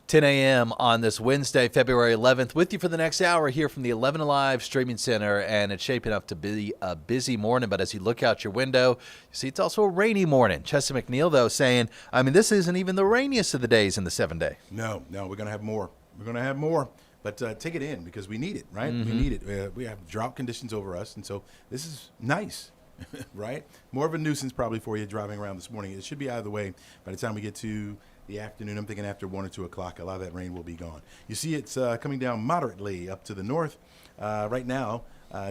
10 a.m. on this Wednesday, February 11th, with you for the next hour here from the 11Alive Streaming Center, and it's shaping up to be a busy morning, but as you look out your window, you see it's also a rainy morning. Chester McNeil, though, saying, this isn't even the rainiest of the days in the 7-day. No, we're going to have more. We're going to have more, but take it in because we need it, right? Mm-hmm. We need it. We have drought conditions over us, and so this is nice, right? More of a nuisance probably for you driving around this morning. It should be out of the way by the time we get to the afternoon. I'm thinking after 1 or 2 o'clock, a lot of that rain will be gone. You see it's coming down moderately up to the north. Right now,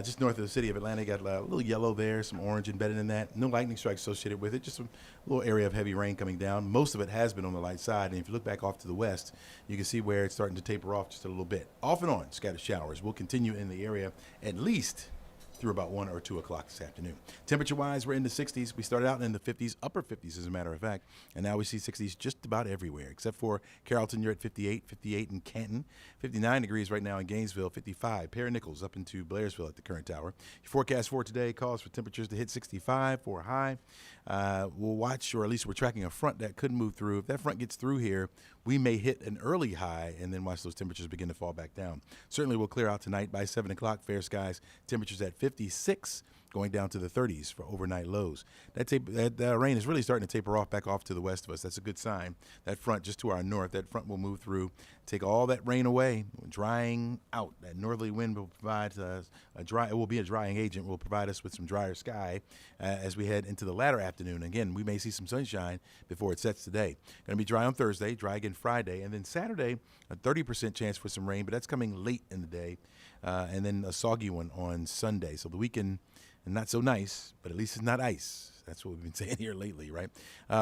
just north of the city of Atlanta, got a little yellow there, some orange embedded in that. No lightning strikes associated with it, just a little area of heavy rain coming down. Most of it has been on the light side, and if you look back off to the west, you can see where it's starting to taper off just a little bit. Off and on, scattered showers will continue in the area at least through about 1 or 2 o'clock this afternoon. Temperature-wise, we're in the 60s. We started out in the 50s, upper 50s as a matter of fact, and now we see 60s just about everywhere, except for Carrollton, you're at 58 in Canton, 59 degrees right now in Gainesville, 55, Perry Nichols up into Blairsville at the current hour. Your forecast for today calls for temperatures to hit 65 for a high. We'll watch, or at least we're tracking a front that could move through. If that front gets through here, we may hit an early high and then watch those temperatures begin to fall back down. Certainly we'll clear out tonight by 7 o'clock. Fair skies, temperatures at 56, going down to the 30s for overnight lows. That rain is really starting to taper off back off to the west of us. That's a good sign. That front just to our north, that front will move through, take all that rain away, drying out. That northerly wind will provide it will be a drying agent, will provide us with some drier sky as we head into the latter afternoon. Again, we may see some sunshine before it sets today. Going to be dry on Thursday, dry again Friday, and then Saturday, a 30% chance for some rain, but that's coming late in the day, and then a soggy one on Sunday. So the weekend, not so nice, but at least it's not ice. That's what we've been saying here lately, right?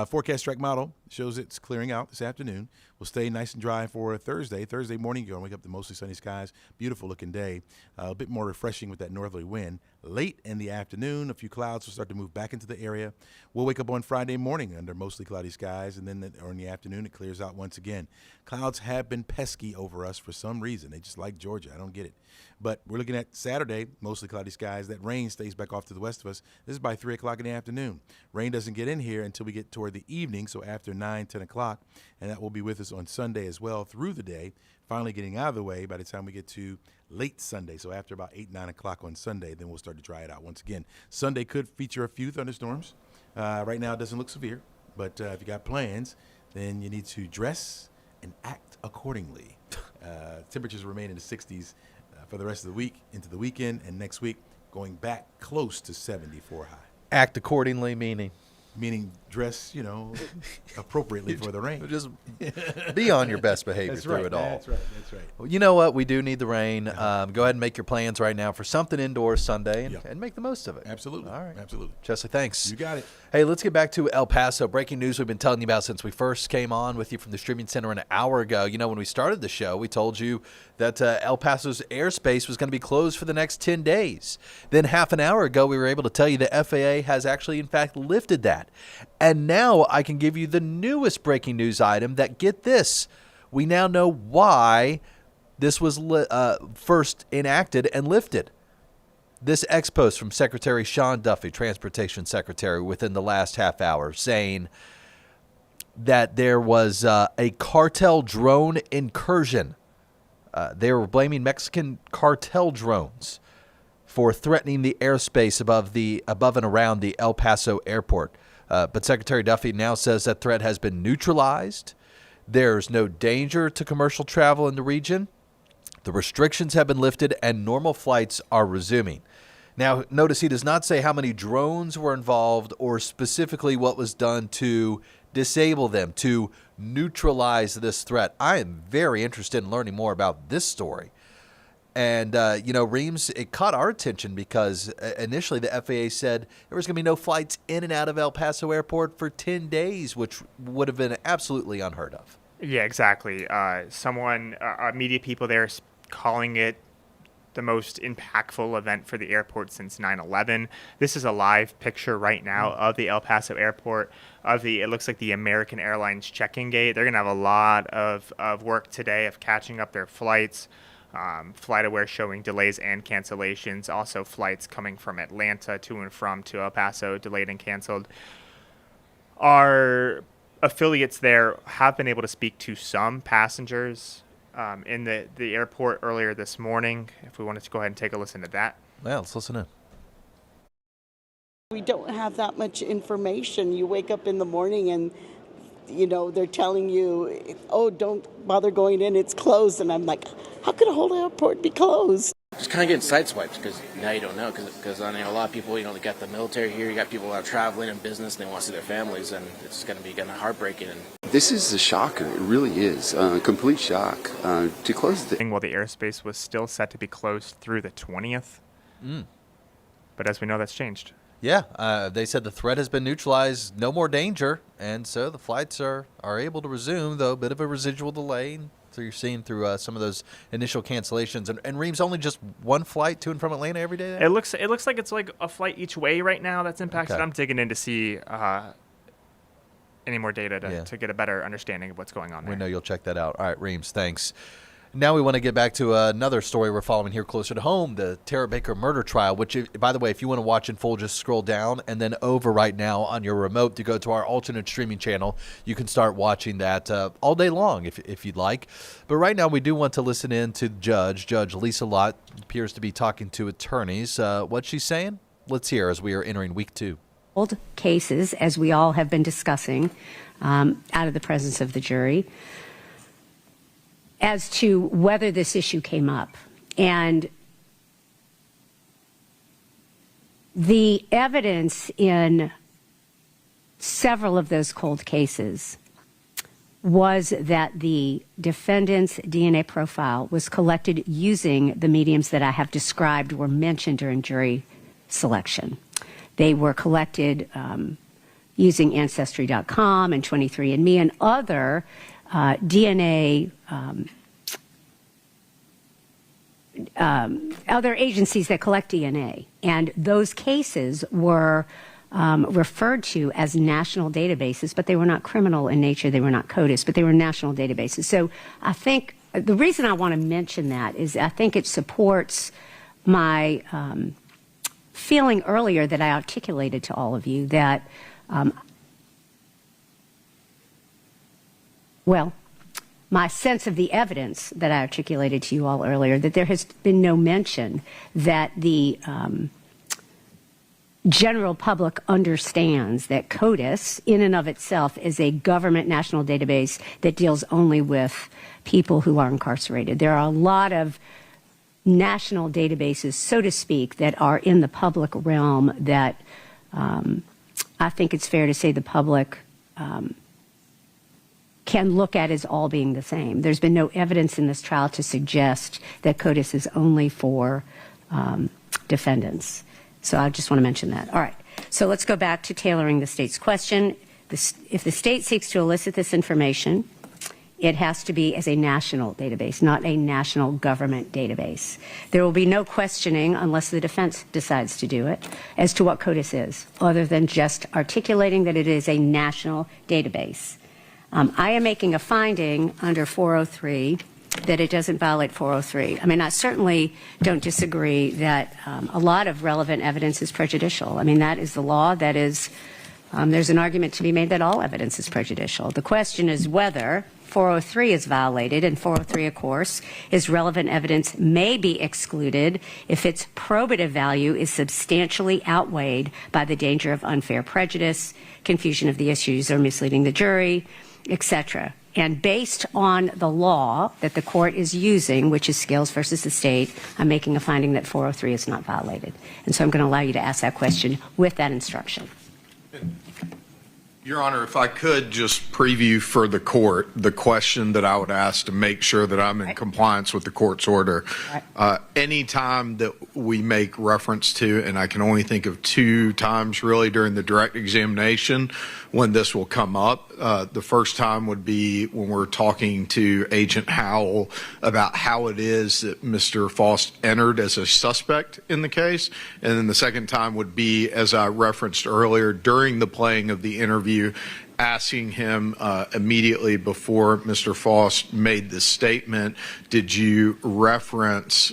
Forecast track model shows it's clearing out this afternoon. We'll stay nice and dry for Thursday. Thursday morning, you're going to wake up to mostly sunny skies. Beautiful looking day. A bit more refreshing with that northerly wind. Late in the afternoon, a few clouds will start to move back into the area. We'll wake up on Friday morning under mostly cloudy skies, and then in the afternoon, it clears out once again. Clouds have been pesky over us for some reason. They just like Georgia. I don't get it. But we're looking at Saturday, mostly cloudy skies. That rain stays back off to the west of us. This is by 3 o'clock in the afternoon. Rain doesn't get in here until we get toward the evening, so after 9, 10 o'clock, and that will be with us on Sunday as well through the day, finally getting out of the way by the time we get to late Sunday. So after about 8, 9 o'clock on Sunday, then we'll start to dry it out once again. Sunday could feature a few thunderstorms. Right now it doesn't look severe, but if you got plans, then you need to dress and act accordingly. Temperatures remain in the 60s for the rest of the week, into the weekend, and next week going back close to 74 high. Act accordingly, meaning dress, appropriately for the rain. Just be on your best behavior through it all. That's right. Well, you know what? We do need the rain. Go ahead and make your plans right now for something indoors Sunday and make the most of it. Absolutely. All right. Absolutely. Chesley, thanks. You got it. Hey, let's get back to El Paso. Breaking news we've been telling you about since we first came on with you from the streaming center an hour ago. When we started the show, we told you that El Paso's airspace was going to be closed for the next 10 days. Then half an hour ago, we were able to tell you the FAA has actually, in fact, lifted that. And now I can give you the newest breaking news item that, get this, we now know why this was first enacted and lifted. This ex-post from Secretary Sean Duffy, Transportation Secretary, within the last half hour, saying that there was a cartel drone incursion. They were blaming Mexican cartel drones for threatening the airspace above and around the El Paso airport. But Secretary Duffy now says that threat has been neutralized. There's no danger to commercial travel in the region. The restrictions have been lifted and normal flights are resuming. Now, notice he does not say how many drones were involved or specifically what was done to disable them, to neutralize this threat. I am very interested in learning more about this story. And, Reams, it caught our attention because initially the FAA said there was going to be no flights in and out of El Paso Airport for 10 days, which would have been absolutely unheard of. Yeah, exactly. Media people there calling it the most impactful event for the airport since 9/11. This is a live picture right now of the El Paso Airport, it looks like the American Airlines check-in gate. They're going to have a lot of work today of catching up their flights. FlightAware showing delays and cancellations. Also flights coming from Atlanta to and from to El Paso, delayed and canceled. Our affiliates there have been able to speak to some passengers in the airport earlier this morning. If we wanted to go ahead and take a listen to that. Well, let's listen in. We don't have that much information. You wake up in the morning and, they're telling you, oh, don't bother going in, it's closed. And I'm like, how could a whole airport be closed? Just kind of getting sideswiped because now you don't know. Because I know a lot of people, they got the military here, you got people out traveling and business, and they want to see their families, and it's going to be kind of heartbreaking. This is a shocker. It really is. Complete shock. To close the... While the airspace was still set to be closed through the 20th. But as we know, that's changed. Yeah, they said the threat has been neutralized, no more danger, and so the flights are able to resume, though a bit of a residual delay. So you're seeing through some of those initial cancellations. And Reem's only just one flight to and from Atlanta every day? It looks like it's like a flight each way right now that's impacted. Okay. I'm digging in to see any more data to get a better understanding of what's going on there. We know you'll check that out. All right, Reems, thanks. Now we want to get back to another story we're following here closer to home, the Tara Baker murder trial, which, by the way, if you want to watch in full, just scroll down and then over right now on your remote to go to our alternate streaming channel. You can start watching that all day long if you'd like. But right now we do want to listen in to Judge Lisa Lott, appears to be talking to attorneys. What's she saying? Let's hear as we are entering week 2. Old cases, as we all have been discussing, out of the presence of the jury, as to whether this issue came up. And the evidence in several of those cold cases was that the defendant's DNA profile was collected using the mediums that I have described were mentioned during jury selection. They were collected using Ancestry.com and 23andMe and other DNA, other agencies that collect DNA. And those cases were referred to as national databases, but they were not criminal in nature. They were not CODIS, but they were national databases. So I think the reason I want to mention that is I think it supports my feeling earlier that I articulated to all of you that my sense of the evidence that I articulated to you all earlier, that there has been no mention that the general public understands that CODIS, in and of itself, is a government national database that deals only with people who are incarcerated. There are a lot of national databases, so to speak, that are in the public realm that I think it's fair to say the public can look at as all being the same. There's been no evidence in this trial to suggest that CODIS is only for defendants. So I just want to mention that. All right. So let's go back to tailoring the state's question. If the state seeks to elicit this information, it has to be as a national database, not a national government database. There will be no questioning, unless the defense decides to do it, as to what CODIS is, other than just articulating that it is a national database. I am making a finding under 403 that it doesn't violate 403. I mean, I certainly don't disagree that a lot of relevant evidence is prejudicial. I mean, that is the law. That is, there's an argument to be made that all evidence is prejudicial. The question is whether 403 is violated, and 403, of course, is relevant evidence may be excluded if its probative value is substantially outweighed by the danger of unfair prejudice, confusion of the issues, or misleading the jury, etc. And based on the law that the court is using, which is Scales versus the state, I'm making a finding that 403 is not violated. And so I'm going to allow you to ask that question with that instruction. Your Honor, if I could just preview for the court the question that I would ask to make sure that I'm in compliance with the court's order. Any time that we make reference to, and I can only think of 2 times really during the direct examination when this will come up. The first time would be when we're talking to Agent Howell about how it is that Mr. Faust entered as a suspect in the case. And then the second time would be, as I referenced earlier, during the playing of the interview asking him immediately before Mr. Foss made the statement, did you reference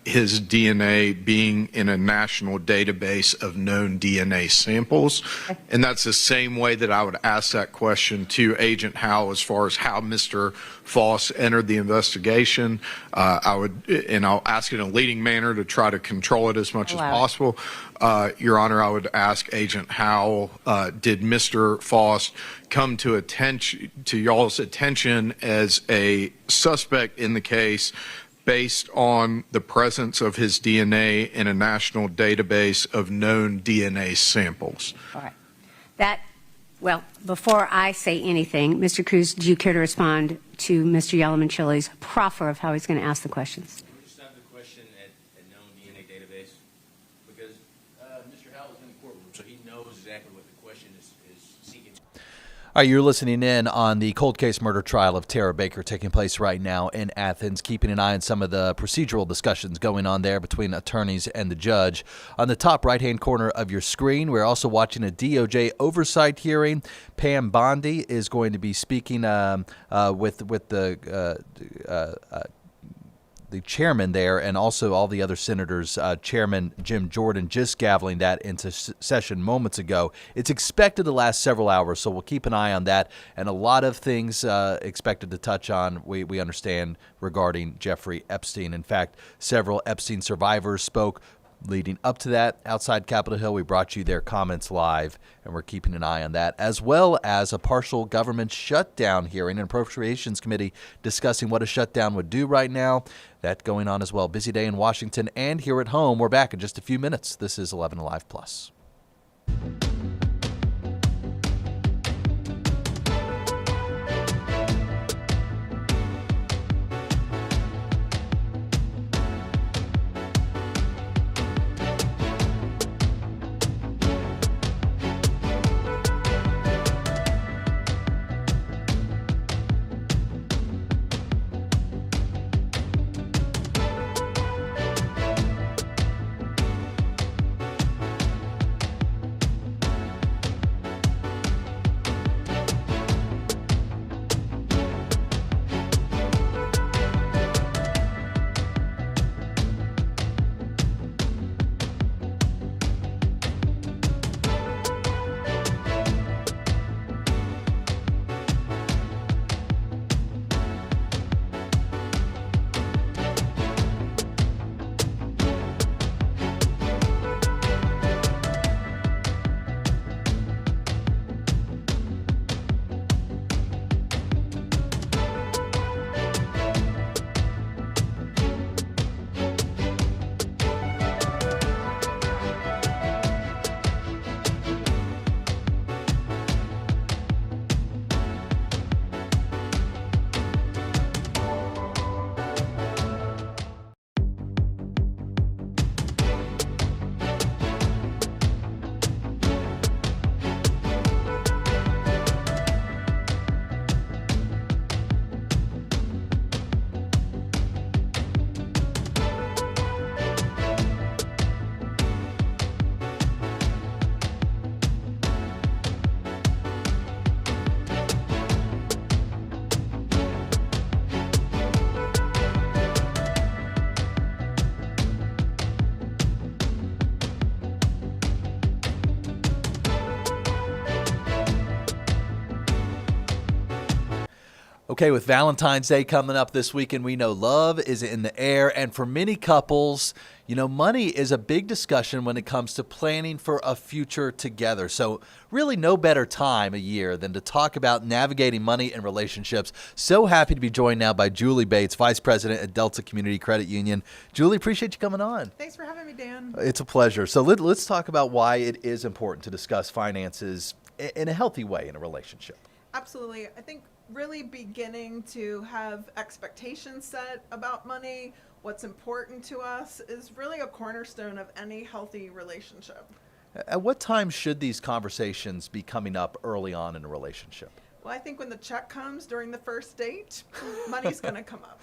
his DNA being in a national database of known DNA samples? And that's the same way that I would ask that question to Agent Howe as far as how Mr. Foss entered the investigation. I'll ask it in a leading manner to try to control it as much as possible. Your Honor, I would ask Agent Howe, did Mr. Foss come to y'all's attention as a suspect in the case based on the presence of his DNA in a national database of known DNA samples? All right. Well, before I say anything, Mr. Cruz, do you care to respond to Mr. Yellowman-Chili's proffer of how he's going to ask the questions? Can we just have the question at known DNA database? Because Mr. Howell is in the courtroom, so he knows exactly what the question is seeking. All right, you're listening in on the cold case murder trial of Tara Baker taking place right now in Athens, keeping an eye on some of the procedural discussions going on there between attorneys and the judge. On the top right-hand corner of your screen, we're also watching a DOJ oversight hearing. Pam Bondi is going to be speaking with the chairman there, and also all the other senators. Chairman Jim Jordan just gaveling that into session moments ago. It's expected to last several hours, so we'll keep an eye on that. And a lot of things expected to touch on, we understand, regarding Jeffrey Epstein. In fact, several Epstein survivors spoke leading up to that outside Capitol Hill. We brought you their comments live, and we're keeping an eye on that, as well as a partial government shutdown hearing and Appropriations Committee discussing what a shutdown would do right now. That going on as well. Busy day in Washington and here at home. We're back in just a few minutes. This is 11Alive Plus. Okay, with Valentine's Day coming up this weekend, we know love is in the air. And for many couples, money is a big discussion when it comes to planning for a future together. So really no better time of year than to talk about navigating money and relationships. So happy to be joined now by Julie Bates, Vice President at Delta Community Credit Union. Julie, appreciate you coming on. Thanks for having me, Dan. It's a pleasure. So let's talk about why it is important to discuss finances in a healthy way in a relationship. Absolutely. I think really beginning to have expectations set about money, what's important to us, is really a cornerstone of any healthy relationship. At what time should these conversations be coming up early on in a relationship? Well, I think when the check comes during the first date, money's going to come up.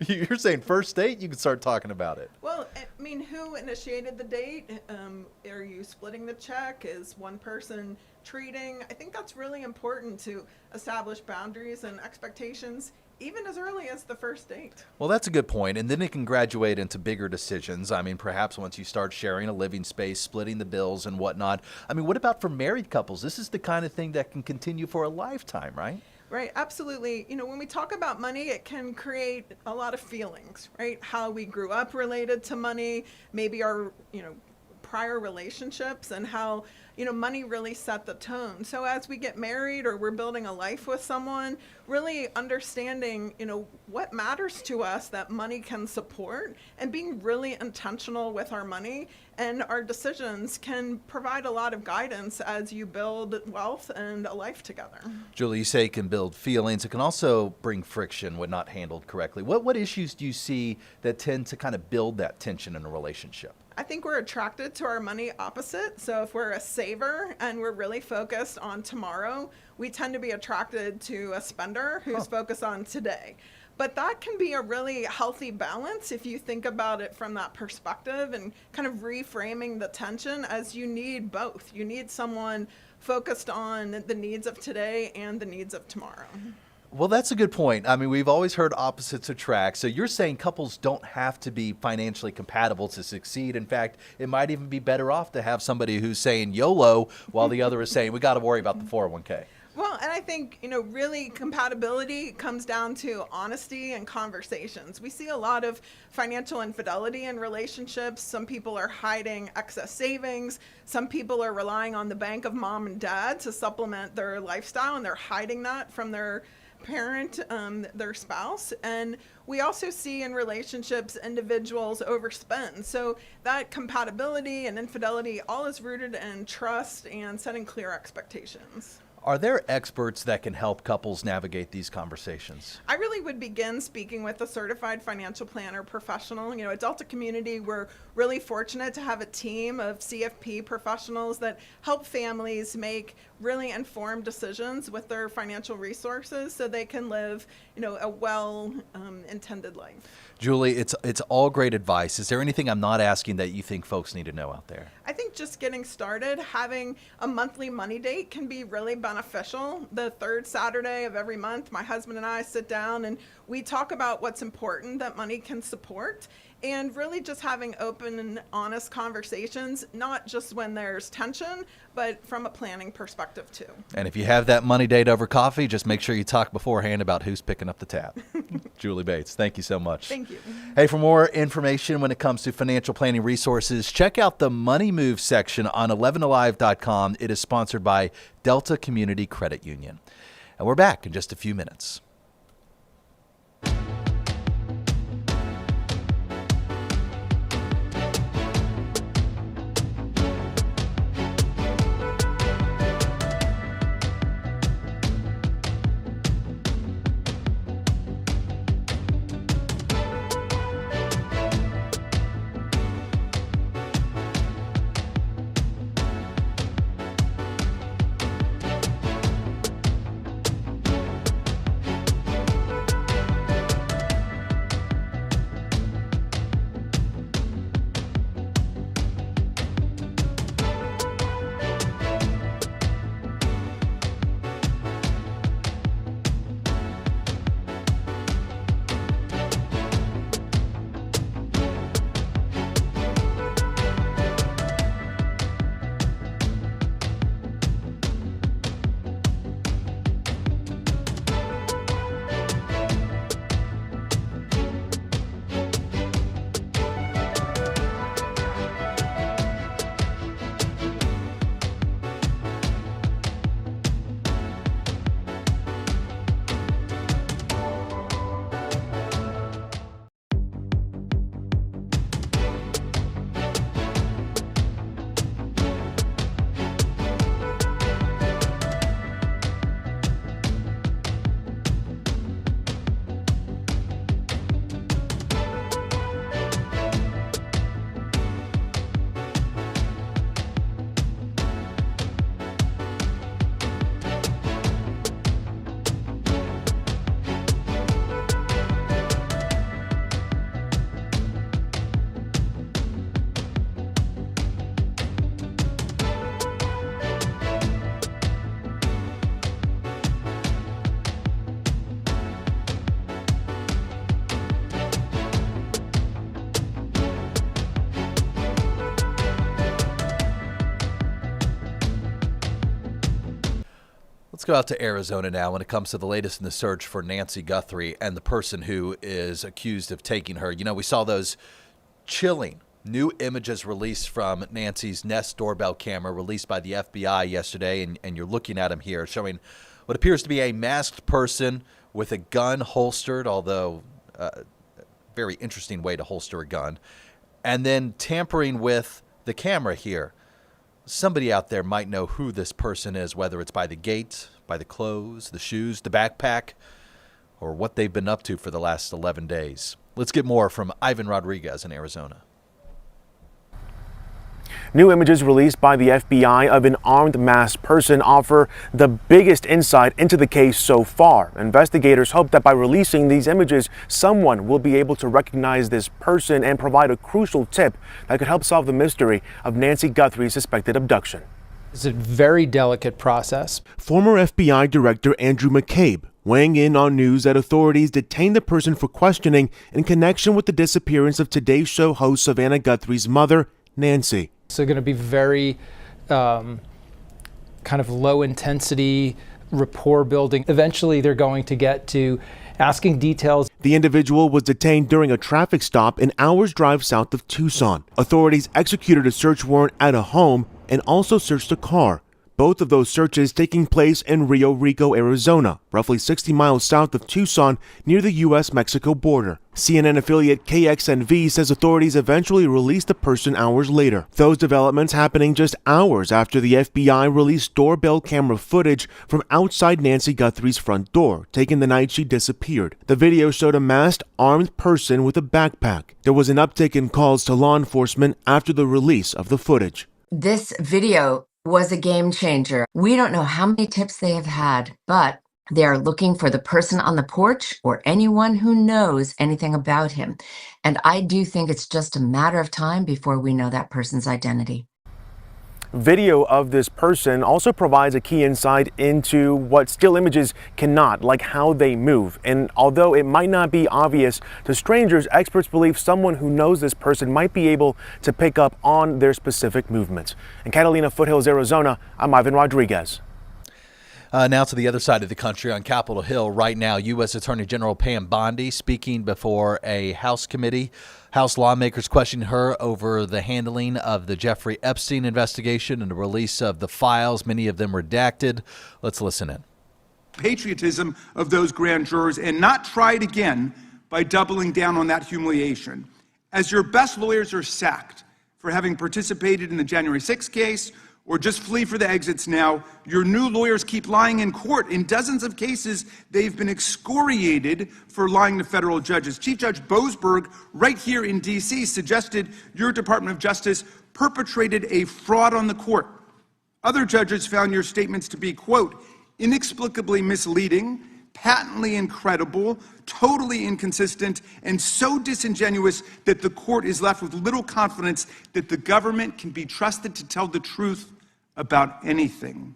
You're saying first date, you can start talking about it. Well, I mean, who initiated the date? Are you splitting the check? Is one person treating? I think that's really important to establish boundaries and expectations even as early as the first date. Well, that's a good point. And then it can graduate into bigger decisions. I mean, perhaps once you start sharing a living space, splitting the bills and whatnot. I mean, what about for married couples? This is the kind of thing that can continue for a lifetime, right? Right, absolutely. You know, when we talk about money, it can create a lot of feelings, right? How we grew up related to money, maybe our, prior relationships, and how, money really set the tone. So as we get married or we're building a life with someone, really understanding, what matters to us that money can support, and being really intentional with our money and our decisions can provide a lot of guidance as you build wealth and a life together. Julie, you say it can build feelings. It can also bring friction when not handled correctly. What issues do you see that tend to kind of build that tension in a relationship? I think we're attracted to our money opposite. So if we're a saver and we're really focused on tomorrow, we tend to be attracted to a spender who's focused on today. But that can be a really healthy balance if you think about it from that perspective, and kind of reframing the tension as you need both. You need someone focused on the needs of today and the needs of tomorrow. Well, that's a good point. I mean, we've always heard opposites attract. So you're saying couples don't have to be financially compatible to succeed. In fact, it might even be better off to have somebody who's saying YOLO while the other is saying, we got to worry about the 401k. Well, and I think, really compatibility comes down to honesty and conversations. We see a lot of financial infidelity in relationships. Some people are hiding excess savings. Some people are relying on the bank of mom and dad to supplement their lifestyle, and they're hiding that from their parent, their spouse. And we also see in relationships individuals overspend. So that compatibility and infidelity all is rooted in trust and setting clear expectations. Are there experts that can help couples navigate these conversations? I really would begin speaking with a certified financial planner professional. At Delta Community, we're really fortunate to have a team of CFP professionals that help families make really informed decisions with their financial resources so they can live, a well-intended life. Julie, it's all great advice. Is there anything I'm not asking that you think folks need to know out there? I think just getting started, having a monthly money date can be really beneficial. The third Saturday of every month, my husband and I sit down and we talk about what's important that money can support, and really just having open and honest conversations, not just when there's tension, but from a planning perspective too. And if you have that money date over coffee, just make sure you talk beforehand about who's picking up the tab. Julie Bates, thank you so much. Thank you. Hey, for more information when it comes to financial planning resources, check out the Money Move section on 11alive.com. It is sponsored by Delta Community Credit Union. And we're back in just a few minutes. Let's go out to Arizona now when it comes to the latest in the search for Nancy Guthrie and the person who is accused of taking her. You know, we saw those chilling new images released from Nancy's Nest doorbell camera released by the FBI yesterday, and you're looking at them here, showing what appears to be a masked person with a gun holstered, although very interesting way to holster a gun, and then tampering with the camera here. Somebody out there might know who this person is, whether it's by the gait, by the clothes, the shoes, the backpack, or what they've been up to for the last 11 days. Let's get more from Ivan Rodriguez in Arizona. New images released by the FBI of an armed masked person offer the biggest insight into the case so far. Investigators hope that by releasing these images, someone will be able to recognize this person and provide a crucial tip that could help solve the mystery of Nancy Guthrie's suspected abduction. It's a very delicate process. Former FBI Director Andrew McCabe weighing in on news that authorities detained the person for questioning in connection with the disappearance of Today Show host Savannah Guthrie's mother, Nancy. So going to be very kind of low intensity rapport building. Eventually they're going to get to asking details. The individual was detained during a traffic stop an hour's drive south of Tucson. Authorities executed a search warrant at a home and also searched a car. Both of those searches taking place in Rio Rico, Arizona, roughly 60 miles south of Tucson, near the U.S.-Mexico border. CNN affiliate KXNV says authorities eventually released the person hours later. Those developments happening just hours after the FBI released doorbell camera footage from outside Nancy Guthrie's front door, taken the night she disappeared. The video showed a masked, armed person with a backpack. There was an uptick in calls to law enforcement after the release of the footage. This video was a game changer. We don't know how many tips they have had, but they are looking for the person on the porch or anyone who knows anything about him. And I do think it's just a matter of time before we know that person's identity. Video of this person also provides a key insight into what still images cannot, like how they move. And although it might not be obvious to strangers, experts believe someone who knows this person might be able to pick up on their specific movements. In Catalina Foothills, Arizona, I'm Ivan Rodriguez. Now to the other side of the country on Capitol Hill right now, U.S. Attorney General Pam Bondi speaking before a House committee. House lawmakers questioning her over the handling of the Jeffrey Epstein investigation and the release of the files, many of them redacted. Let's listen in. Patriotism of those grand jurors and not try it again by doubling down on that humiliation. As your best lawyers are sacked for having participated in the January 6th case or just flee for the exits now, your new lawyers keep lying in court. In dozens of cases, they've been excoriated for lying to federal judges. Chief Judge Boasberg, right here in D.C., suggested your Department of Justice perpetrated a fraud on the court. Other judges found your statements to be, quote, inexplicably misleading, patently incredible, totally inconsistent, and so disingenuous that the court is left with little confidence that the government can be trusted to tell the truth about anything.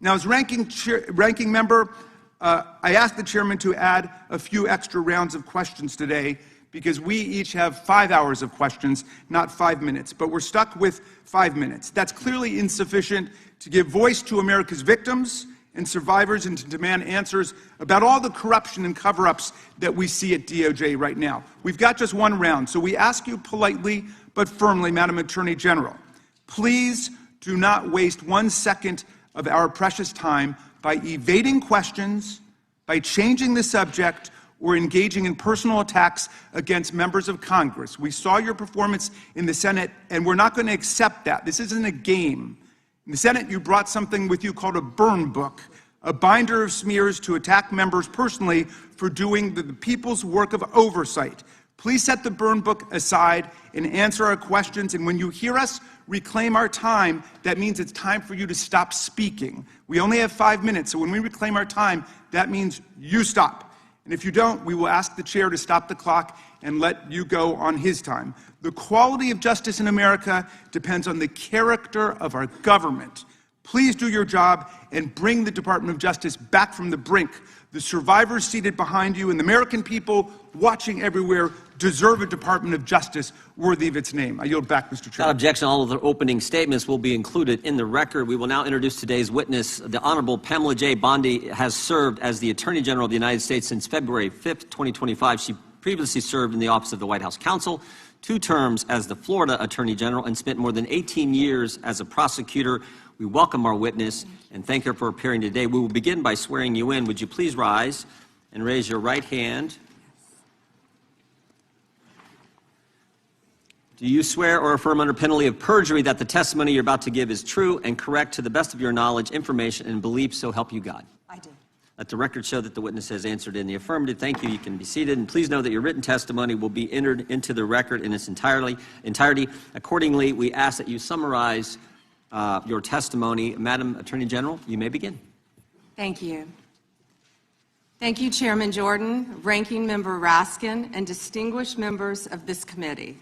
Now, as ranking member, I asked the chairman to add a few extra rounds of questions today because we each have 5 hours of questions, not 5 minutes, but we're stuck with 5 minutes. That's clearly insufficient to give voice to America's victims and survivors and to demand answers about all the corruption and cover-ups that we see at DOJ right now. We've got just one round, so we ask you politely but firmly, Madam Attorney General, please do not waste 1 second of our precious time by evading questions, by changing the subject, or engaging in personal attacks against members of Congress. We saw your performance in the Senate, and we're not going to accept that. This isn't a game. In the Senate, you brought something with you called a burn book, a binder of smears to attack members personally for doing the people's work of oversight. Please set the burn book aside and answer our questions. And when you hear us reclaim our time, that means it's time for you to stop speaking. We only have 5 minutes, so when we reclaim our time, that means you stop. And if you don't, we will ask the chair to stop the clock and let you go on his time. The quality of justice in America depends on the character of our government. Please do your job and bring the Department of Justice back from the brink. The survivors seated behind you and the American people watching everywhere deserve a Department of Justice worthy of its name. I yield back, Mr. Chairman. Without objection, all of the opening statements will be included in the record. We will now introduce today's witness. The Honorable Pamela J. Bondi has served as the Attorney General of the United States since February 5th, 2025. She previously served in the Office of the White House Counsel, 2 terms as the Florida Attorney General, and spent more than 18 years as a prosecutor. We welcome our witness and thank her for appearing today. We will begin by swearing you in. Would you please rise and raise your right hand? Do you swear or affirm under penalty of perjury that the testimony you're about to give is true and correct to the best of your knowledge, information, and belief, so help you God? I do. Let the record show that the witness has answered in the affirmative. Thank you. You can be seated. And please know that your written testimony will be entered into the record in its entirety. Accordingly, we ask that you summarize your testimony. Madam Attorney General, you may begin. Thank you. Thank you, Chairman Jordan, Ranking Member Raskin, and distinguished members of this committee.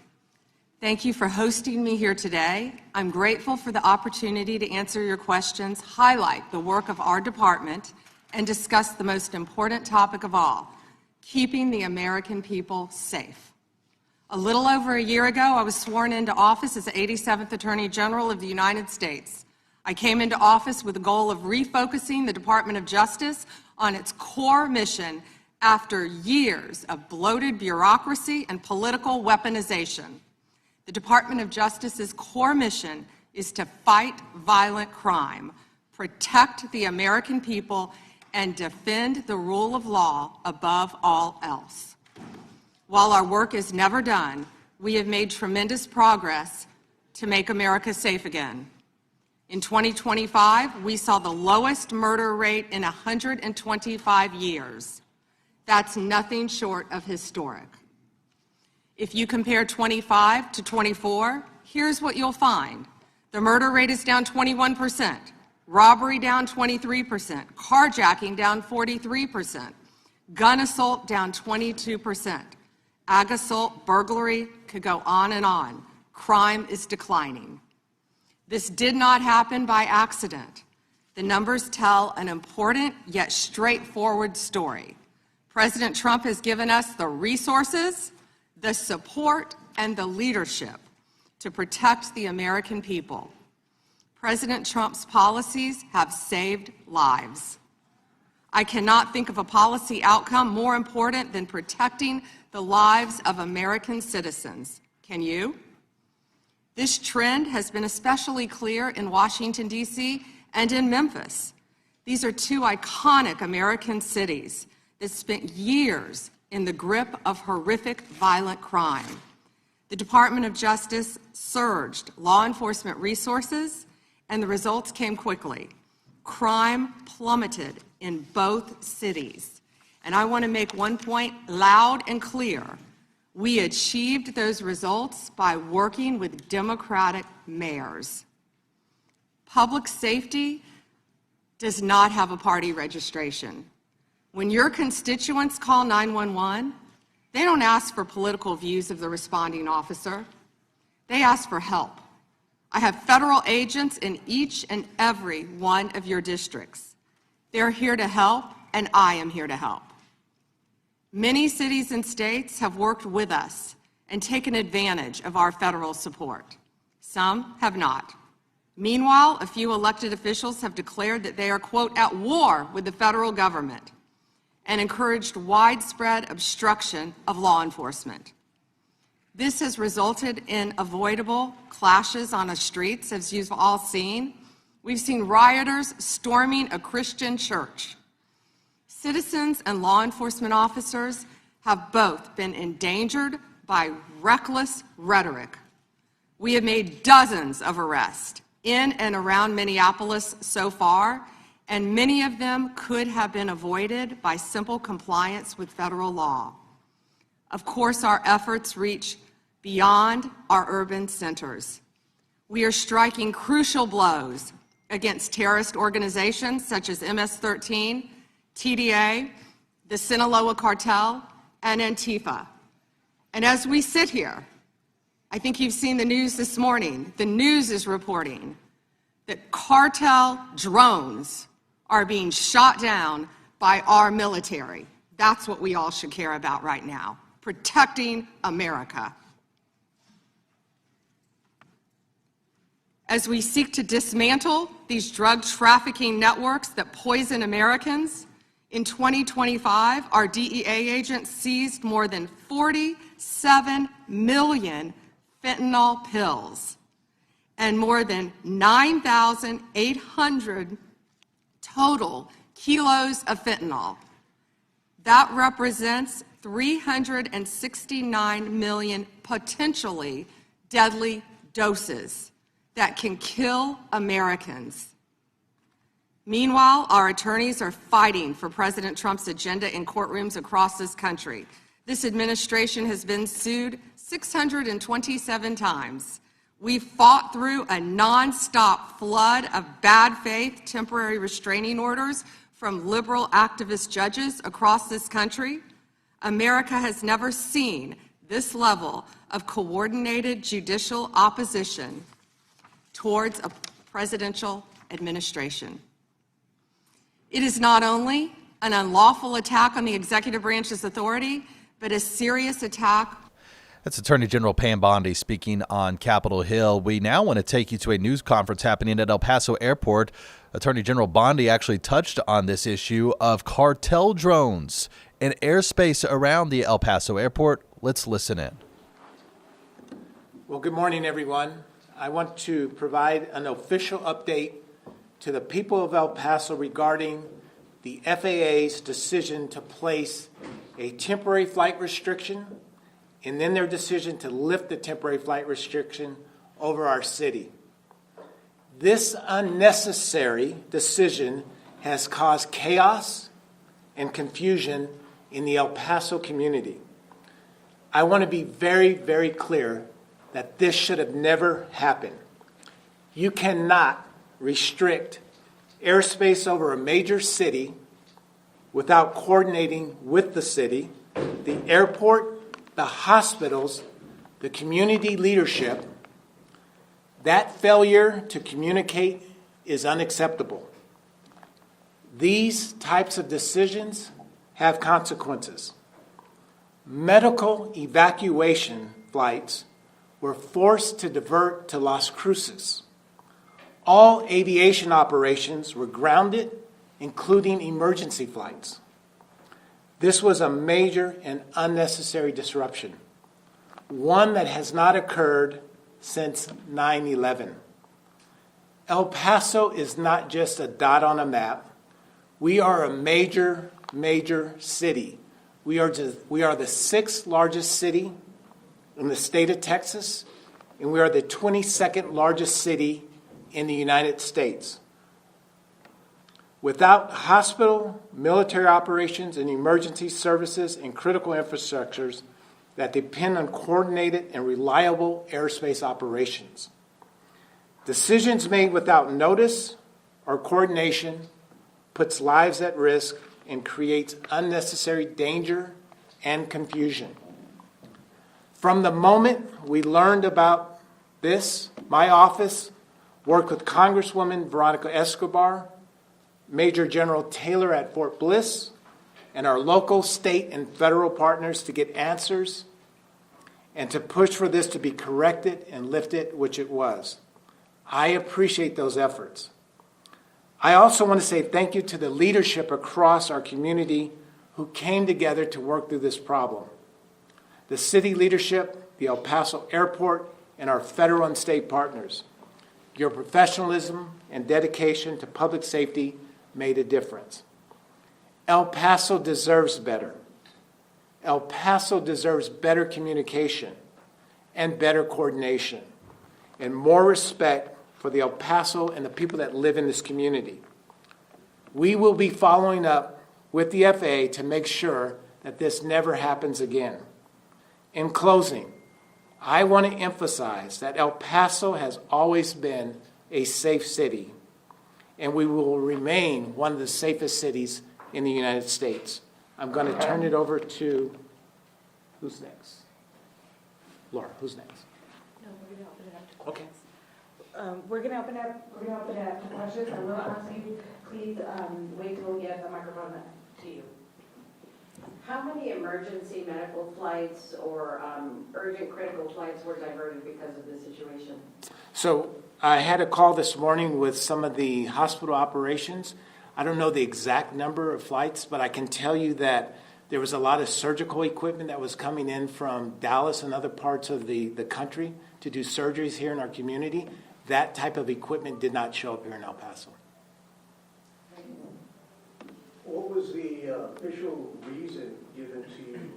Thank you for hosting me here today. I'm grateful for the opportunity to answer your questions, highlight the work of our department, and discuss the most important topic of all, keeping the American people safe. A little over a year ago, I was sworn into office as the 87th Attorney General of the United States. I came into office with the goal of refocusing the Department of Justice on its core mission after years of bloated bureaucracy and political weaponization. The Department of Justice's core mission is to fight violent crime, protect the American people, and defend the rule of law above all else. While our work is never done, we have made tremendous progress to make America safe again. In 2025, we saw the lowest murder rate in 125 years. That's nothing short of historic. If you compare 25 to 24, here's what you'll find. The murder rate is down 21%, robbery down 23%, carjacking down 43%, gun assault down 22%, ag assault, burglary, could go on and on. Crime is declining. This did not happen by accident. The numbers tell an important yet straightforward story. President Trump has given us the resources, the support, and the leadership to protect the American people. President Trump's policies have saved lives. I cannot think of a policy outcome more important than protecting the lives of American citizens. Can you? This trend has been especially clear in Washington, D.C. and in Memphis. These are 2 iconic American cities that spent years in the grip of horrific violent crime. The Department of Justice surged law enforcement resources, and the results came quickly. Crime plummeted in both cities. And I want to make one point loud and clear. We achieved those results by working with Democratic mayors. Public safety does not have a party registration. When your constituents call 911, they don't ask for political views of the responding officer. They ask for help. I have federal agents in each and every one of your districts. They're here to help, and I am here to help. Many cities and states have worked with us and taken advantage of our federal support. Some have not. Meanwhile, a few elected officials have declared that they are, quote, at war with the federal government, and encouraged widespread obstruction of law enforcement. This has resulted in avoidable clashes on the streets, as you've all seen. We've seen rioters storming a Christian church. Citizens and law enforcement officers have both been endangered by reckless rhetoric. We have made dozens of arrests in and around Minneapolis so far, and many of them could have been avoided by simple compliance with federal law. Of course, our efforts reach beyond our urban centers. We are striking crucial blows against terrorist organizations such as MS-13, TDA, the Sinaloa Cartel, and Antifa. And as we sit here, I think you've seen the news this morning. The news is reporting that cartel drones are being shot down by our military. That's what we all should care about right now, protecting America. As we seek to dismantle these drug trafficking networks that poison Americans, in 2025, our DEA agents seized more than 47 million fentanyl pills and more than 9,800 total kilos of fentanyl. That represents 369 million potentially deadly doses that can kill Americans. Meanwhile, our attorneys are fighting for President Trump's agenda in courtrooms across this country. This administration has been sued 627 times. We've fought through a nonstop flood of bad faith temporary restraining orders from liberal activist judges across this country. America has never seen this level of coordinated judicial opposition towards a presidential administration. It is not only an unlawful attack on the executive branch's authority, but a serious attack. That's Attorney General Pam Bondi speaking on Capitol Hill. We now want to take you to a news conference happening at El Paso Airport. Attorney General Bondi actually touched on this issue of cartel drones and airspace around the El Paso Airport. Let's listen in. Well, good morning, everyone. I want to provide an official update to the people of El Paso regarding the FAA's decision to place a temporary flight restriction and then their decision to lift the temporary flight restriction over our city. This unnecessary decision has caused chaos and confusion in the El Paso community. I want to be very, very clear that this should have never happened. You cannot restrict airspace over a major city without coordinating with the city, the airport, the hospitals, the community leadership. That failure to communicate is unacceptable. These types of decisions have consequences. Medical evacuation flights were forced to divert to Las Cruces. All aviation operations were grounded, including emergency flights. This was a major and unnecessary disruption, one that has not occurred since 9/11. El Paso is not just a dot on a map. We are a major, major city. We are the sixth largest city in the state of Texas, and we are the 22nd largest city in the United States. Without hospital, military operations, and emergency services and critical infrastructures that depend on coordinated and reliable airspace operations. Decisions made without notice or coordination puts lives at risk and creates unnecessary danger and confusion. From the moment we learned about this, my office worked with Congresswoman Veronica Escobar, Major General Taylor at Fort Bliss, and our local, state, and federal partners to get answers and to push for this to be corrected and lifted, which it was. I appreciate those efforts. I also want to say thank you to the leadership across our community who came together to work through this problem. The city leadership, the El Paso Airport, and our federal and state partners. Your professionalism and dedication to public safety made a difference. El Paso deserves better. El Paso deserves better communication and better coordination and more respect for the El Paso and the people that live in this community. We will be following up with the FAA to make sure that this never happens again. In closing, I want to emphasize that El Paso has always been a safe city, and we will remain one of the safest cities in the United States. I'm going to turn it over to, who's next? Laura, who's next? No, we're going to open it up to questions. Okay. We're going to open it up to questions. I will ask you, please wait till we get the microphone to you. How many emergency medical flights or urgent critical flights were diverted because of this situation? So I had a call this morning with some of the hospital operations. I don't know the exact number of flights, but I can tell you that there was a lot of surgical equipment that was coming in from Dallas and other parts of the country to do surgeries here in our community. That type of equipment did not show up here in El Paso. What was the official reason given to you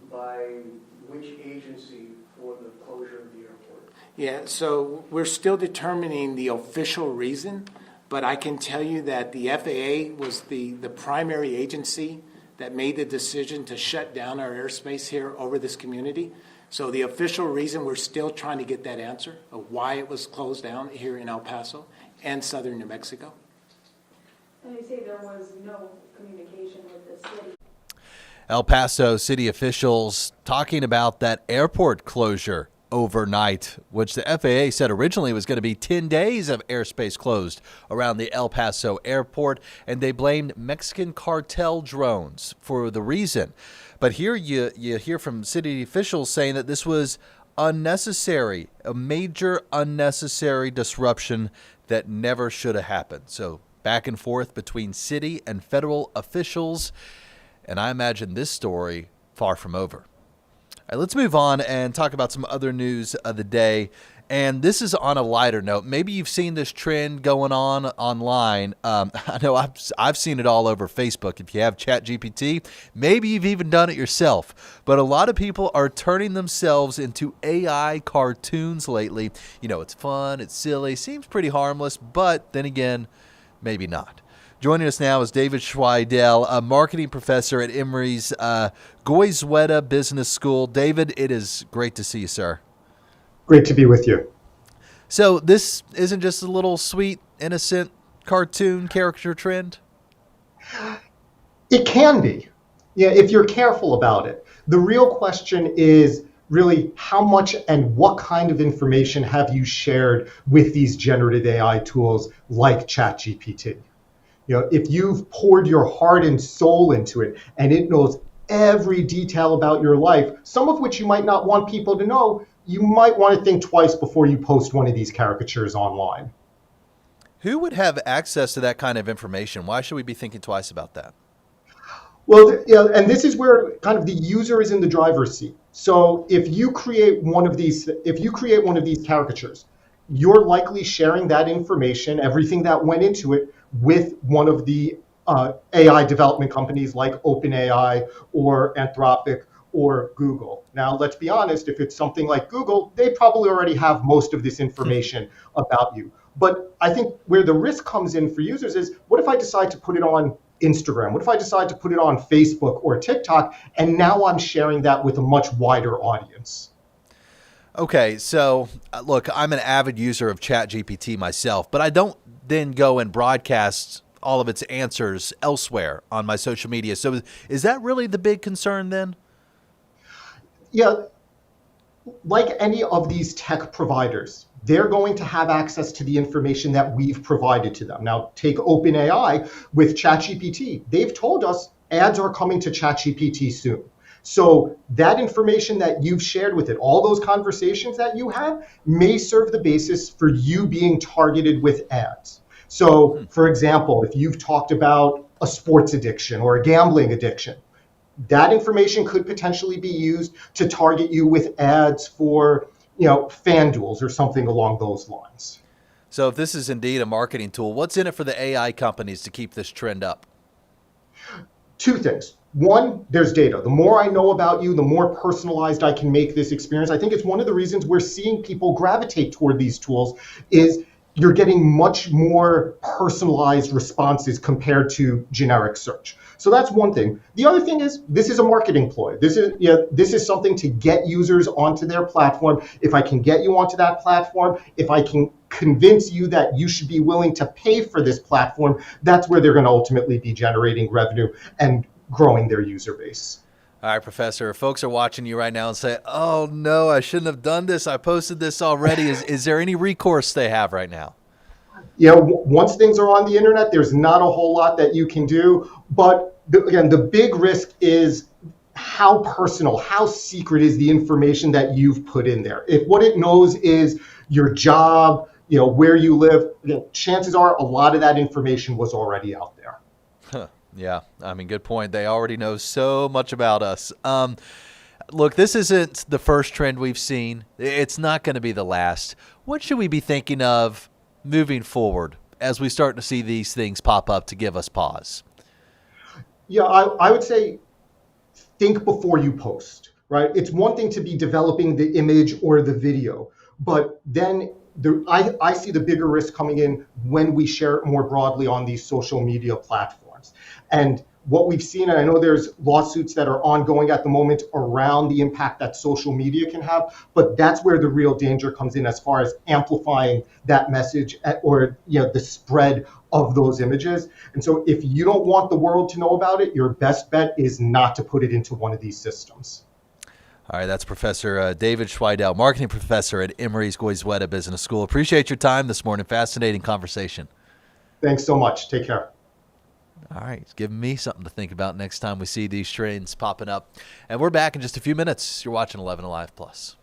by which agency for the closure of the airport? Yeah, so we're still determining the official reason, but I can tell you that the FAA was the primary agency that made the decision to shut down our airspace here over this community. So the official reason, we're still trying to get that answer of why it was closed down here in El Paso and southern New Mexico. And you say there was no communication with the city. El Paso city officials talking about that airport closure overnight, which the FAA said originally was going to be 10 days of airspace closed around the El Paso airport, and they blamed Mexican cartel drones for the reason. But here you hear from city officials saying that this was unnecessary, a major unnecessary disruption that never should have happened. So back and forth between city and federal officials, and I imagine this story far from over. All right, let's move on and talk about some other news of the day. And this is on a lighter note. Maybe you've seen this trend going on online. I know I've seen it all over Facebook. If you have ChatGPT, maybe you've even done it yourself. But a lot of people are turning themselves into AI cartoons lately. You know, it's fun, it's silly, seems pretty harmless, but then again, maybe not. Joining us now is David Schweidel, a marketing professor at Emory's Goizueta Business School. David, it is great to see you, sir. Great to be with you. So this isn't just a little sweet, innocent cartoon character trend? It can be, yeah, if you're careful about it. The real question is really how much and what kind of information have you shared with these generative AI tools like ChatGPT? You know, if you've poured your heart and soul into it and it knows every detail about your life, some of which you might not want people to know, you might want to think twice before you post one of these caricatures online. Who would have access to that kind of information? Why should we be thinking twice about that? Well, and this is where kind of the user is in the driver's seat. So if you create one of these caricatures, you're likely sharing that information, everything that went into it, with one of the AI development companies like OpenAI or Anthropic or Google. Now, let's be honest, if it's something like Google, they probably already have most of this information about you. But I think where the risk comes in for users is, what if I decide to put it on Instagram? What if I decide to put it on Facebook or TikTok, and now I'm sharing that with a much wider audience? Okay, so look, I'm an avid user of ChatGPT myself, but I don't then go and broadcast all of its answers elsewhere on my social media. So is that really the big concern then? Yeah, like any of these tech providers, they're going to have access to the information that we've provided to them. Now, take OpenAI with ChatGPT. They've told us ads are coming to ChatGPT soon. So that information that you've shared with it, all those conversations that you have, may serve the basis for you being targeted with ads. So, for example, if you've talked about a sports addiction or a gambling addiction, that information could potentially be used to target you with ads for, FanDuels or something along those lines. So if this is indeed a marketing tool, what's in it for the AI companies to keep this trend up? Two things. One, there's data. The more I know about you, the more personalized I can make this experience. I think it's one of the reasons we're seeing people gravitate toward these tools is you're getting much more personalized responses compared to generic search. So that's one thing. The other thing is this is a marketing ploy. This is something to get users onto their platform. If I can get you onto that platform, if I can convince you that you should be willing to pay for this platform, that's where they're going to ultimately be generating revenue and growing their user base. All right, Professor, if folks are watching you right now and say, oh, no, I shouldn't have done this. I posted this already. Is there any recourse they have right now? Once things are on the internet, there's not a whole lot that you can do. But again, the big risk is how personal, how secret is the information that you've put in there. If what it knows is your job, where you live, chances are a lot of that information was already out there. Huh. Yeah, I mean, good point. They already know so much about us. Look, this isn't the first trend we've seen. It's not going to be the last. What should we be thinking of moving forward as we start to see these things pop up to give us pause? Yeah, I would say think before you post, right? It's one thing to be developing the image or the video, but then I see the bigger risk coming in when we share it more broadly on these social media platforms. And what we've seen, and I know there's lawsuits that are ongoing at the moment around the impact that social media can have, but that's where the real danger comes in as far as amplifying that message or the spread of those images. And so if you don't want the world to know about it, your best bet is not to put it into one of these systems. All right, that's Professor David Schweidel, marketing professor at Emory's Goizueta Business School. Appreciate your time this morning. Fascinating conversation. Thanks so much. Take care. All right, it's giving me something to think about next time we see these trends popping up. And we're back in just a few minutes. You're watching 11Alive Plus.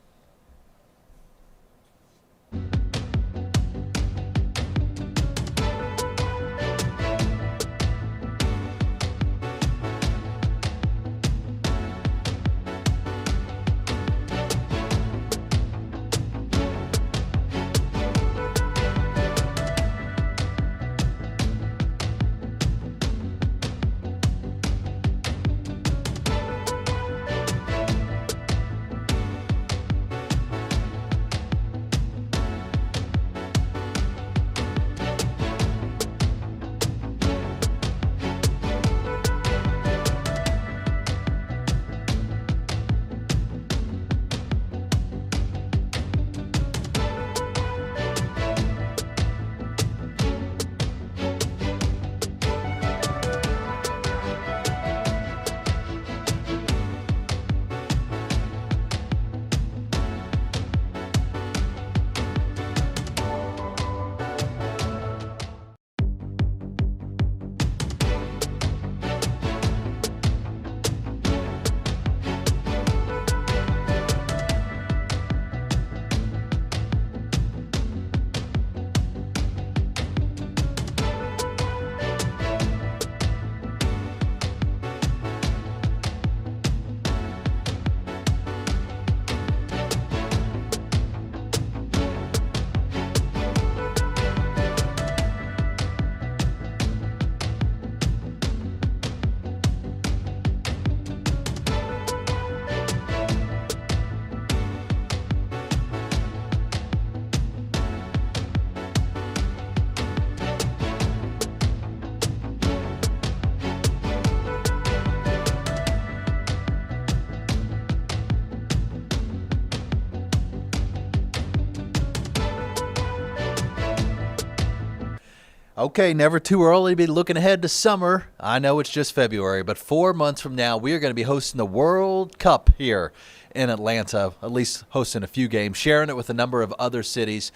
Okay, never too early to be looking ahead to summer. I know it's just February, but 4 months from now, we are going to be hosting the World Cup here in Atlanta, at least hosting a few games, sharing it with a number of other cities.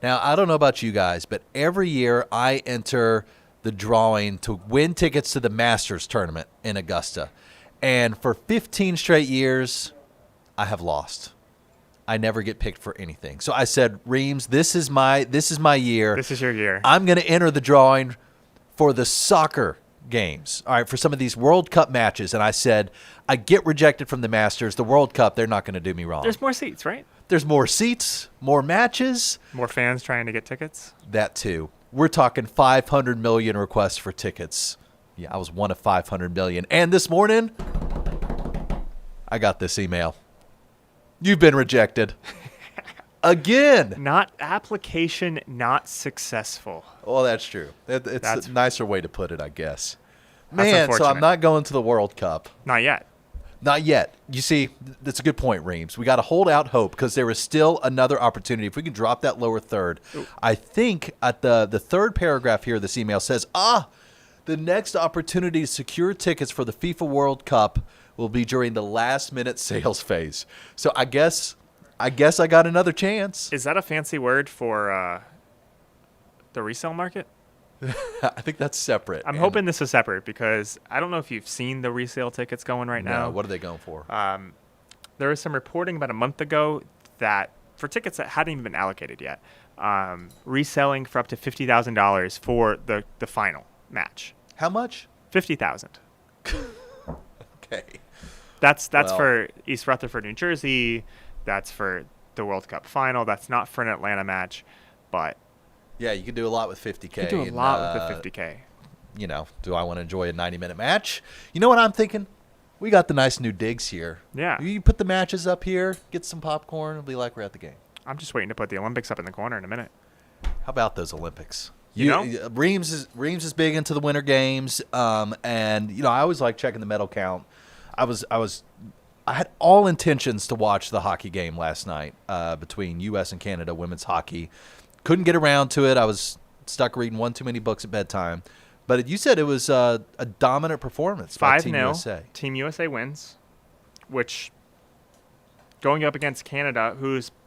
Now, I don't know about you guys, but every year I enter the drawing to win tickets to the Masters tournament in Augusta. And for 15 straight years, I have lost. I never get picked for anything. So I said, Reams, this is my year. This is your year. I'm going to enter the drawing for the soccer games. All right, for some of these World Cup matches. And I said, I get rejected from the Masters. The World Cup, they're not going to do me wrong. There's more seats, right? There's more seats, more matches. More fans trying to get tickets. That too. We're talking 500 million requests for tickets. Yeah, I was one of 500 million. And this morning, I got this email. You've been rejected. Again. Not application not successful. Well, that's true. It's a nicer way to put it, I guess. That's Man, so I'm not going to the World Cup. Not yet. Not yet. You see, that's a good point, Reams. We got to hold out hope because there is still another opportunity. If we can drop that lower third. Ooh. I think at the third paragraph here, this email says, the next opportunity to secure tickets for the FIFA World Cup will be during the last-minute sales phase. So I guess I got another chance. Is that a fancy word for the resale market? I think that's separate. I'm hoping this is separate because I don't know if you've seen the resale tickets going right now. What are they going for? There was some reporting about a month ago that for tickets that hadn't even been allocated yet, reselling for up to $50,000 for the final match. How much? $50,000. Okay. That's for East Rutherford, New Jersey. That's for the World Cup final. That's not for an Atlanta match, but yeah, you can do a lot with 50K. You can do a lot with the 50K. You know, do I want to enjoy a 90-minute match? You know what I'm thinking? We got the nice new digs here. Yeah. You put the matches up here, get some popcorn, it'll be like we're at the game. I'm just waiting to put the Olympics up in the corner in a minute. How about those Olympics? Reams is big into the Winter Games, and you know I always like checking the medal count. I had all intentions to watch the hockey game last night between U.S. and Canada women's hockey. Couldn't get around to it. I was stuck reading one too many books at bedtime. But you said it was a dominant performance by Team USA. Team USA wins, which going up against Canada,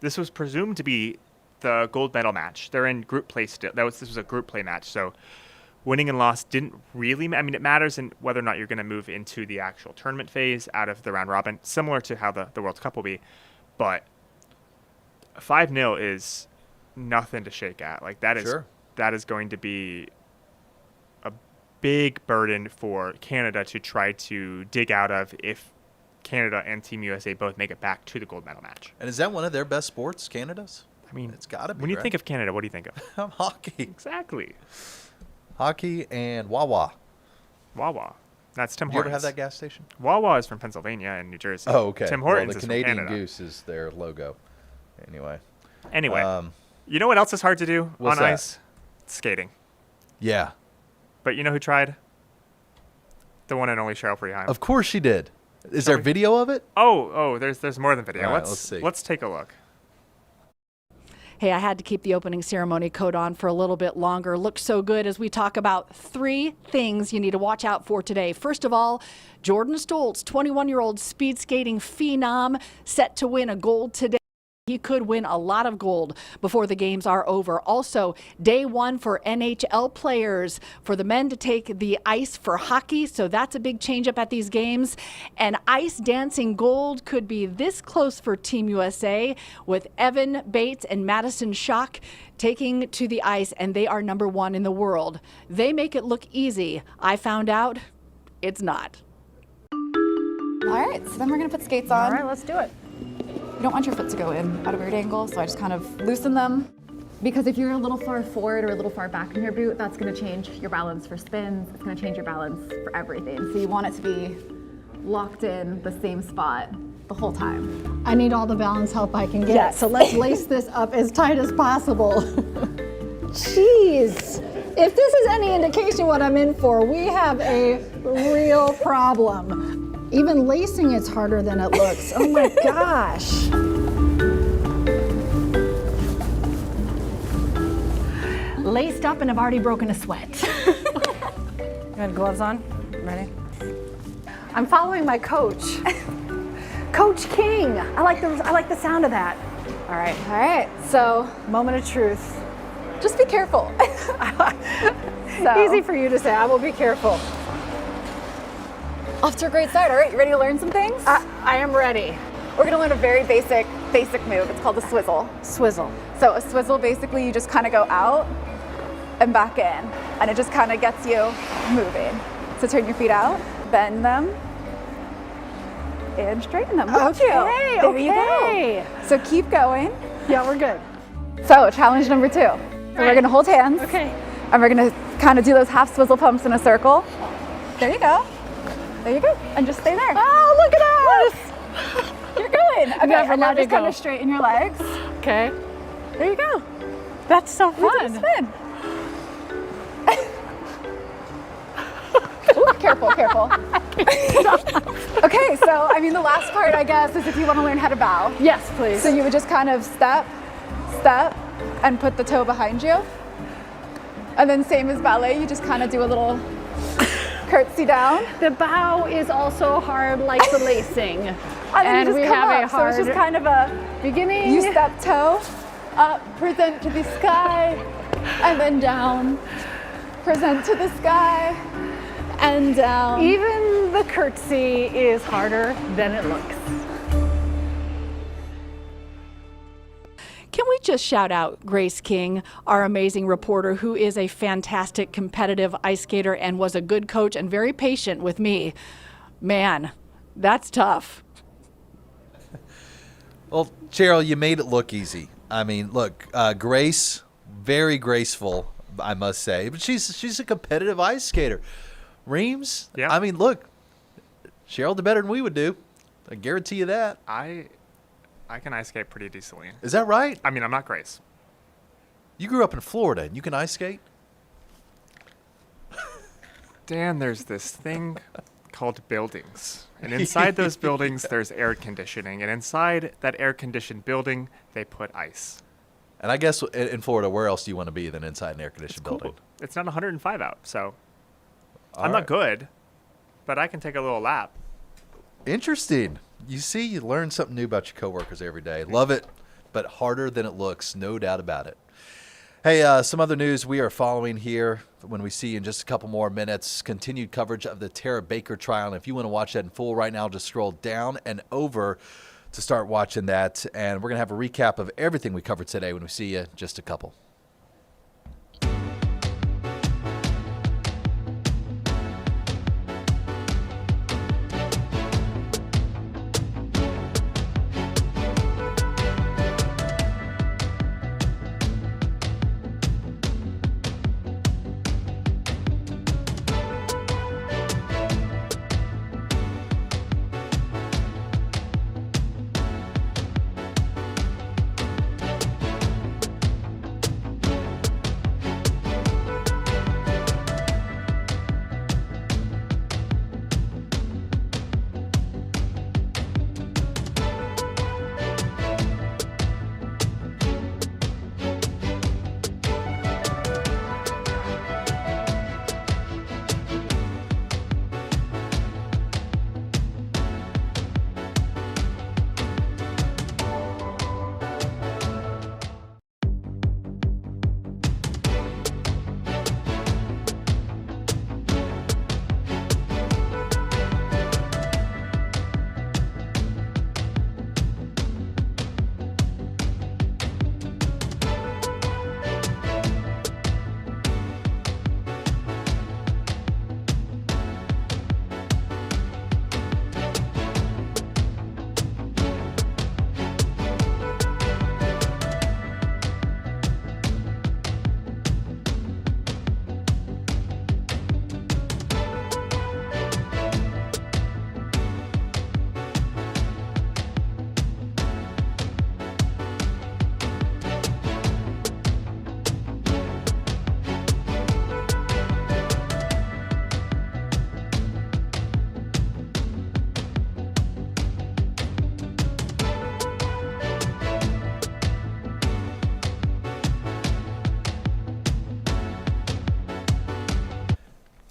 this was presumed to be the gold medal match. They're in group play still. This was a group play match, so winning and loss didn't really. I mean, it matters in whether or not you're going to move into the actual tournament phase out of the round robin, similar to how the World Cup will be. But 5-0 is nothing to shake at. Like that is going to be a big burden for Canada to try to dig out of if Canada and Team USA both make it back to the gold medal match. And is that one of their best sports, Canada's? I mean, it's got to be. When you think of Canada, what do you think of? Hockey. Exactly. Hockey and Wawa. Wawa. That's Tim You Hortons. ever have that gas station? Wawa is from Pennsylvania and New Jersey. Oh, okay. Tim Hortons the is Canadian from Canada. Goose is their logo. Anyway. You know what else is hard to do what's on that? ice? Skating. Yeah. But you know who tried? The one and only Cheryl Freeheim. Of course she did. Is there video of it? Oh, there's more than video. All right, let's see. Let's take a look. Hey, I had to keep the opening ceremony coat on for a little bit longer. Looked so good as we talk about 3 things you need to watch out for today. First of all, Jordan Stoltz, 21-year-old speed skating phenom, set to win a gold today. He could win a lot of gold before the games are over. Also, day 1 for NHL players, for the men to take the ice for hockey, so that's a big change up at these games. And ice dancing gold could be this close for Team USA with Evan Bates and Madison Schock taking to the ice, and they are number 1 in the world. They make it look easy. I found out it's not. All right, so then we're gonna put skates on. All right, let's do it. You don't want your foot to go in at a weird angle, so I just kind of loosen them. Because if you're a little far forward or a little far back in your boot, that's gonna change your balance for spins. It's gonna change your balance for everything. So you want it to be locked in the same spot the whole time. I need all the balance help I can get. Yes. So let's lace this up as tight as possible. Jeez. If this is any indication what I'm in for, we have a real problem. Even lacing it's harder than it looks. Oh my gosh. Laced up and I've already broken a sweat. You got gloves on? Ready? I'm following my coach. Coach King. I like the sound of that. All right, so moment of truth. Just be careful. Easy for you to say, I will be careful. Off to a great start. All right, you ready to learn some things? I am ready. We're gonna learn a very basic move. It's called a swizzle. Swizzle. So a swizzle, basically you just kind of go out and back in, and it just kind of gets you moving. So turn your feet out, bend them, and straighten them. Okay, There you go. So keep going. Yeah, we're good. So challenge number 2. So we're gonna hold hands. Okay. And we're gonna kind of do those half swizzle pumps in a circle. There you go. There you go. And just stay there. Oh, look at us! You're good. Okay, never and now let it just kind go. of straighten your legs. Okay. There you go. That's so We did a fun. spin. Ooh, careful. Okay, so I mean the last part I guess is if you want to learn how to bow. Yes, please. So you would just kind of step, and put the toe behind you. And then same as ballet, you just kind of do a little curtsy down. The bow is also hard like the lacing. And we you just come have up. a hard So it's just kind of a beginning. You step toe up, present to the sky, and then down. present to this guy. And even the curtsy is harder than it looks. Can we just shout out Grace King, our amazing reporter, who is a fantastic competitive ice skater and was a good coach and very patient with me. Man, that's tough. Well, Cheryl, you made it look easy. I mean, look, Grace, very graceful, I must say, but she's a competitive ice skater. Reams, yeah. I mean, look, Cheryl did better than we would do. I guarantee you that. I can ice skate pretty decently. Is that right? I mean, I'm not Grace. You grew up in Florida and you can ice skate? Dan, there's this thing called buildings. And inside those buildings, there's air conditioning. And inside that air-conditioned building, they put ice. And I guess in Florida, where else do you want to be than inside an air-conditioned building? Cool. It's not 105 out, so I'm not good, but I can take a little lap. Interesting. You see, you learn something new about your coworkers every day. Love it, but harder than it looks, no doubt about it. Hey, some other news we are following here when we see in just a couple more minutes, continued coverage of the Tara Baker trial. And if you want to watch that in full right now, just scroll down and over to start watching that. And we're going to have a recap of everything we covered today when we see you in just a couple.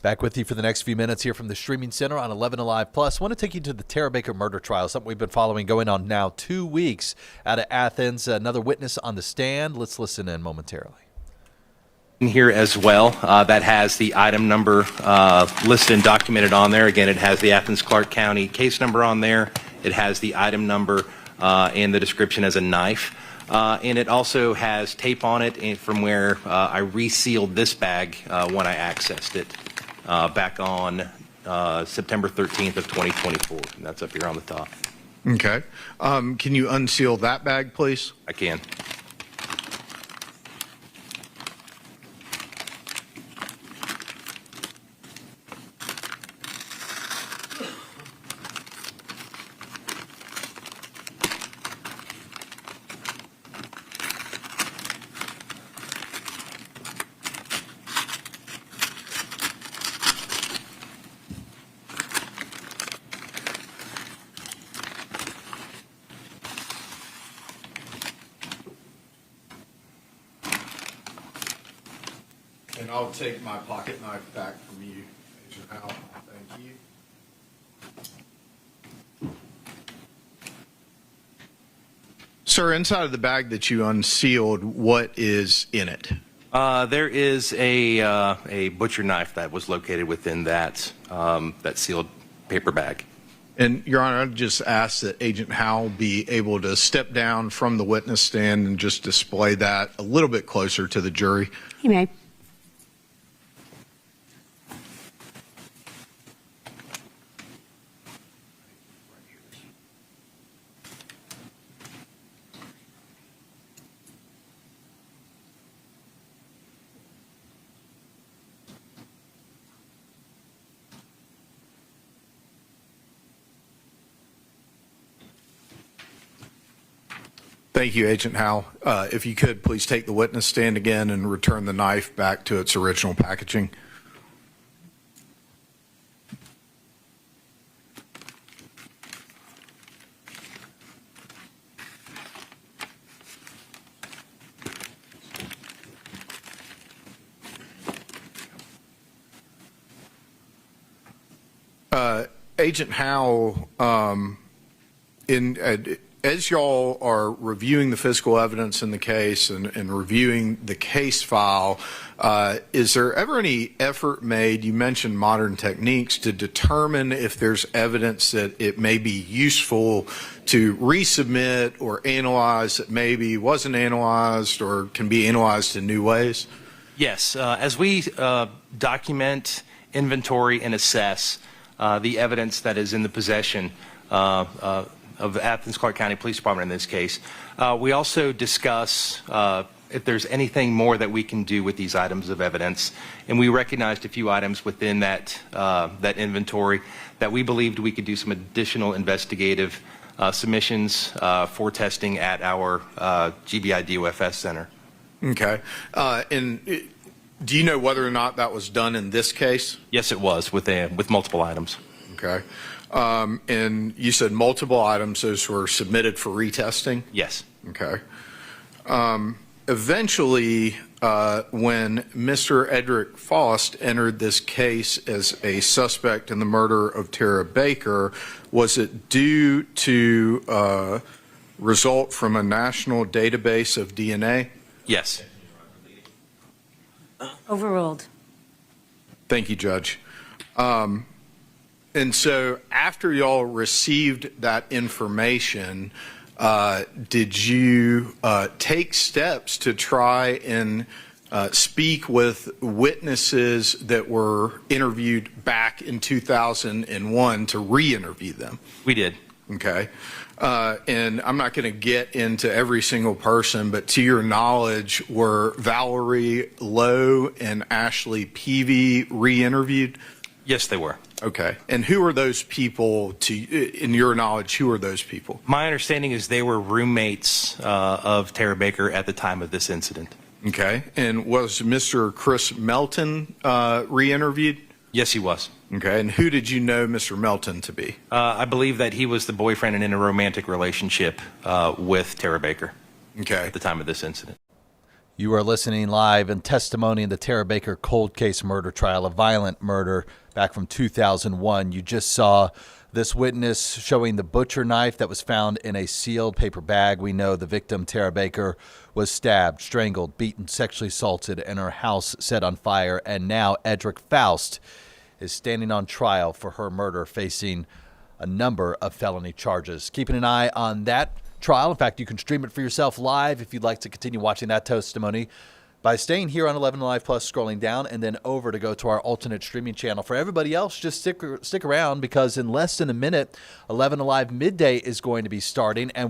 Back with you for the next few minutes here from the Streaming Center on 11Alive Plus. I want to take you to the Tara Baker murder trial, something we've been following going on now 2 weeks out of Athens. Another witness on the stand. Let's listen in momentarily. Here as well, that has the item number listed and documented on there. Again, it has the Athens-Clarke County case number on there. It has the item number and the description as a knife. And it also has tape on it from where I resealed this bag when I accessed it back on September 13th of 2024. And that's up here on the top. Okay. Can you unseal that bag, please? I can. And I'll take my pocket knife back from you, Agent Howell. Thank you. Sir, inside of the bag that you unsealed, what is in it? There is a butcher knife that was located within that sealed paper bag. And, Your Honor, I'd just ask that Agent Howell be able to step down from the witness stand and just display that a little bit closer to the jury. You may. Thank you, Agent Howell. If you could, please take the witness stand again and return the knife back to its original packaging. Agent Howell, as y'all are reviewing the physical evidence in the case and reviewing the case file, is there ever any effort made, you mentioned modern techniques, to determine if there's evidence that it may be useful to resubmit or analyze that maybe wasn't analyzed or can be analyzed in new ways? Yes. As we document, inventory, and assess the evidence that is in the possession of the Athens-Clarke County Police Department in this case, we also discuss if there's anything more that we can do with these items of evidence. And we recognized a few items within that inventory that we believed we could do some additional investigative submissions for testing at our GBI DOFS center. Okay. And do you know whether or not that was done in this case? Yes, it was with multiple items. Okay. And you said multiple items, those were submitted for retesting? Yes. Okay. Eventually, when Mr. Edric Faust entered this case as a suspect in the murder of Tara Baker, was it due to result from a national database of DNA? Yes. Overruled. Thank you, Judge. And so after y'all received that information, did you take steps to try and speak with witnesses that were interviewed back in 2001 to re-interview them? We did. Okay. And I'm not going to get into every single person, but to your knowledge, were Valerie Lowe and Ashley Peavy re-interviewed? Yes, they were. Okay. And who are those people, in your knowledge, who are those people? My understanding is they were roommates of Tara Baker at the time of this incident. Okay. And was Mr. Chris Melton re-interviewed? Yes, he was. Okay. And who did you know Mr. Melton to be? I believe that he was the boyfriend and in a romantic relationship with Tara Baker. Okay. At the time of this incident. You are listening live in testimony in the Tara Baker cold case murder trial, a violent murder back from 2001. You just saw this witness showing the butcher knife that was found in a sealed paper bag. We know the victim, Tara Baker, was stabbed, strangled, beaten, sexually assaulted, and her house set on fire. And now Edric Faust is standing on trial for her murder, facing a number of felony charges. Keeping an eye on that trial. In fact, you can stream it for yourself live if you'd like to continue watching that testimony by staying here on 11Alive Plus, scrolling down, and then over to go to our alternate streaming channel. For everybody else, just stick around, because in less than a minute, 11Alive Midday is going to be starting, and